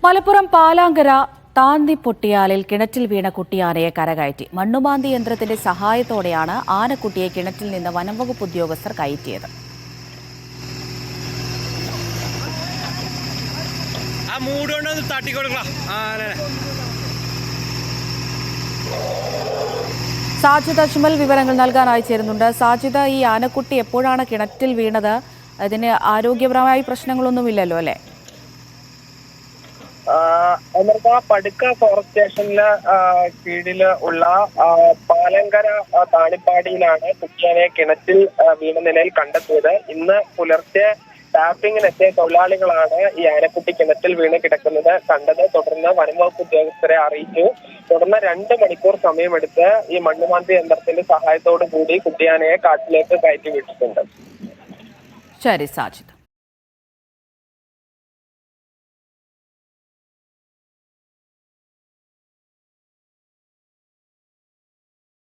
മലപ്പുറം പാലാങ്കര താന്തി പൊട്ടിയാലിൽ കിണറ്റിൽ വീണ കുട്ടിയാനയെ കരകയറ്റി. മണ്ണുമാന്തി യന്ത്രത്തിന്റെ സഹായത്തോടെയാണ് ആനക്കുട്ടിയെ കിണറ്റിൽ നിന്ന് വനംവകുപ്പ് ഉദ്യോഗസ്ഥർ കയറ്റിയത്. സാജിദ് അജ്മൽ വിവരങ്ങൾ നൽകാനായി ചേരുന്നുണ്ട്. സാജിദ്, ഈ ആനക്കുട്ടി എപ്പോഴാണ് കിണറ്റിൽ വീണത്? അതിന് ആരോഗ്യപരമായ പ്രശ്നങ്ങളൊന്നുമില്ലല്ലോ അല്ലേ? പടുക്ക ഫോറസ്റ്റ് സ്റ്റേഷനില് കീഴിൽ ഉള്ള പാലങ്കര താണിപ്പാടിയിലാണ് കുട്ടിയാനെ കിണറ്റിൽ വീണ നിലയിൽ കണ്ടെത്തിയത്. ഇന്ന് പുലർച്ചെ ടാപ്പിങ്ങിനെത്തിയ തൊഴിലാളികളാണ് ഈ ആനക്കുട്ടി കിണറ്റിൽ വീണ് കിടക്കുന്നത് കണ്ടത്. തുടർന്ന് വനംവകുപ്പ് ഉദ്യോഗസ്ഥരെ അറിയിച്ചു. തുടർന്ന് 2 മണിക്കൂർ സമയമെടുത്ത് ഈ മണ്ണുമാന്തി യന്ത്രത്തിന്റെ സഹായത്തോടു കൂടി കുട്ടിയാനയെ കാട്ടിലേക്ക് കയറ്റി വിട്ടിട്ടുണ്ട്. ശരി സാജിദ്.